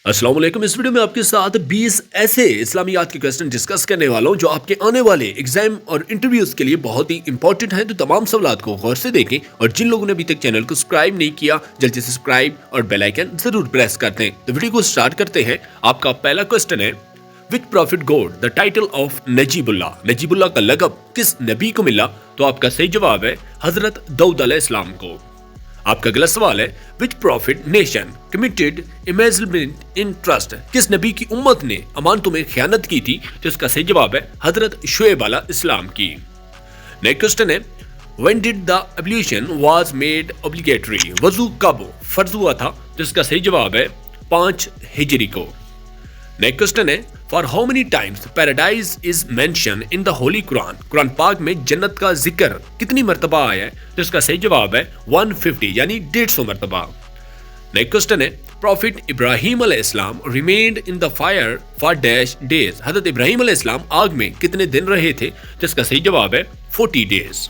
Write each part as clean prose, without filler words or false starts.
السلام علیکم. اس ویڈیو میں آپ کے ساتھ 20 ایسے اسلامیات کے کوسچن ڈسکس کرنے والا ہوں جو آپ کے آنے والے ایگزام اور انٹرویوز کے لیے بہت ہی امپورٹنٹ ہیں. تو تمام سوالات کو غور سے دیکھیں اور جن لوگوں نے ابھی تک چینل کو سبسکرائب نہیں کیا جلدی سے سبسکرائب اور بیل آئیکن ضرور پریس کر دیں. تو ویڈیو کو سٹارٹ کرتے ہیں. آپ کا پہلا کوسچن ہے which prophet got the title of نجیب اللہ. نجیب اللہ کا لقب کس نبی کو ملا؟ تو آپ کا صحیح جواب ہے حضرت داؤد علیہ السلام کو. آپ کا اگلا سوال ہے which prophet nation committed embezzlement in trust. کس نبی کی امت نے امانتوں میں خیانت کی تھی؟ تو اس کا صحیح جواب ہے حضرت شعیب علیہ السلام کی. نیکسٹ کوسچن ہے when did the ablution was made obligatory. وضو کب فرض ہوا تھا؟ تو اس کا صحیح جواب ہے 5 ہجری کو. نیکسٹ کوسچن ہے for how many times paradise is mentioned in the holy Quran. قرآن پاک میں جنت کا ذکر کتنی مرتبہ آیا ہے؟ تو اس کا صحیح جواب ہے 150 یعنی 150 مرتبہ. نیکسٹ کوسچن ہے پروفٹ ابراہیم علیہ السلام remained in the fire for dash days. حضرت ابراہیم علیہ السلام آگ میں کتنے دن رہے تھے؟ تو اس کا صحیح جواب ہے 40 days.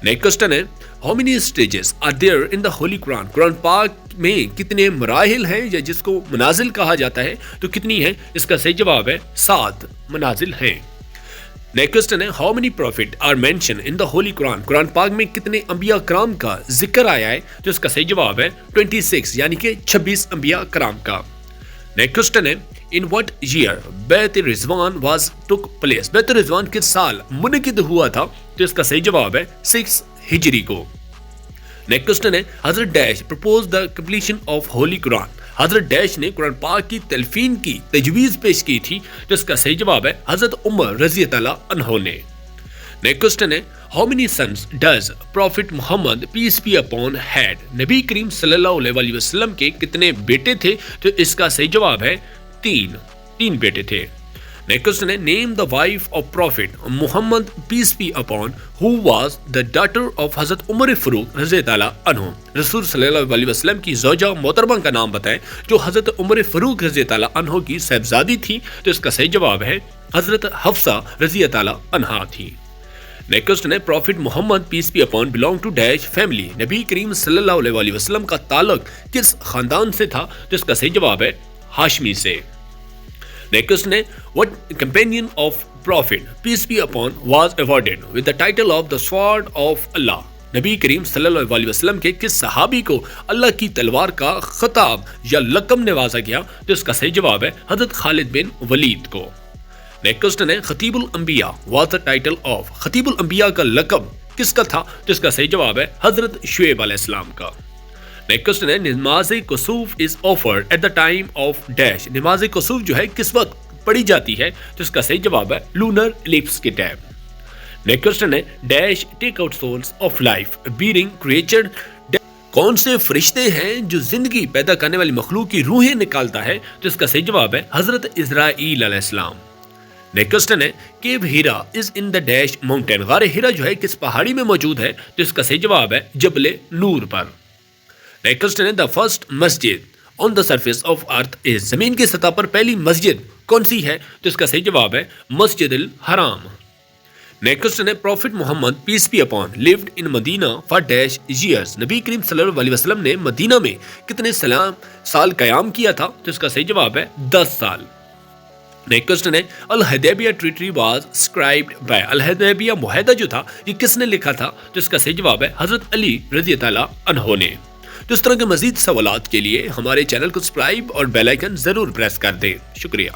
نیکسٹ کوسچن ہے how many stages are there in the holy Quran. قرآن پاک میں کتنے مراحل ہیں یا جس کو منازل کہا جاتا ہے تو کتنی ہیں؟ اس کا صحیح جواب ہے 7 منازل ہیں. نیکسٹ کوسچن ہے how many prophet are mentioned in the holy Quran. قرآن پاک میں کتنے انبیاء کرام کا ذکر آیا ہے؟ تو اس کا صحیح جواب ہے 26 یعنی کہ 26 انبیاء کرام کا. نیکسٹ کوسچن ہے in what year بیت رضوان was took place. بیت رضوان کس سال منعقد ہوا تھا؟ تو اس کا صحیح جواب ہے 6 ہجری کو. نیکسٹ کوسچن ہے حضرت dash proposed the completion of holy Quran. حضرت ڈیش نے قرآن پاک کی تلفین کی تجویز پیش کی تھی. تو اس کا صحیح جواب ہے حضرت عمر رضی اللہ عنہ نے. نیکسٹ کوسچن ہے how many sons does prophet Muhammad peace be upon had. نبی کریم صلی اللہ علیہ وسلم کے کتنے بیٹے تھے؟ تو اس کا صحیح جواب ہے 3 بیٹے تھے. نیکسٹ کوسچن ہے name the wife of prophet Muhammad peace be upon who was the daughter of حضرت عمر فاروق رضی اللہ عنہ. رسول صلی اللہ علیہ وسلم کی زوجہ محترمہ کا نام بتائیں جو حضرت عمر فاروق رضی اللہ عنہ کی صاحبزادی تھی. تو اس کا صحیح جواب ہے حضرت حفصہ رضی اللہ عنہا تھی. نیکسٹ کوسچن ہے prophet Muhammad peace be upon belong to dash family. نبی کریم صلی اللہ علیہ وسلم کا تعلق کس خاندان سے تھا؟ تو اس کا صحیح جواب ہے ہاشمی سے. نیکسٹ کوسچن ہے what companion of prophet peace be upon was awarded with the title of the sword of Allah. نبی کریم صلی اللہ علیہ وسلم کے کس صحابی کو اللہ کی تلوار کا خطاب یا لقب نوازا گیا؟ تو اس کا صحیح جواب ہے حضرت خالد بن ولید کو. نیکسٹ کوسچن ہے خطیب الانبیاء was the title of. خطیب الانبیاء کا لقب کس کا تھا؟ تو اس کا صحیح جواب ہے حضرت شعیب علیہ السلام کا. نیکسٹ کوسچن ہے نماز کسوف is offered at the time of dash. نماز کسوف جو ہے کس وقت پڑھی جاتی ہے؟ تو اس کا صحیح جواب ہے لونر ایلپس کے ٹائم. نیکسٹ کوسچن ہے dash take out souls of life bearing creatures. کون سے فرشتے ہیں جو زندگی پیدا کرنے والی مخلوق کی روحیں نکالتا ہے؟ تو اس کا صحیح جواب ہے حضرت اسرائیل علیہ السلام. نیکسٹ کوسچن ہے کیو ہیرا از ان دا ڈیش ماؤنٹین. غار ہیرا جو ہے کس پہاڑی میں موجود ہے؟ تو اس کا صحیح جواب ہے جبل نور پر. نیکسٹ کوسچن ہے the first Masjid on the surface of earth از. زمین کی سطح پر پہلی مسجد کون سی ہے؟ تو اس کا صحیح جواب ہے مسجد الحرام. نیکسٹ کوسچن ہے prophet Muhammad peace be upon lived in Medina for dash years. نبی کریم صلی اللہ علیہ وسلم نے مدینہ میں کتنے سال قیام کیا تھا؟ تو اس کا صحیح جواب ہے 10 سال. نیکسٹ کوسچن ہے الحدیبیہ ٹریٹی واز سکرائبڈ بائی. الحدیبیہ معاہدہ جو تھا یہ کس نے لکھا تھا؟ تو اس کا صحیح جواب ہے حضرت علی رضی اللہ عنہ نے. تو اس طرح کے مزید سوالات کے لیے ہمارے چینل کو سبسکرائب اور بیل آئیکن ضرور پریس کر دیں. شکریہ.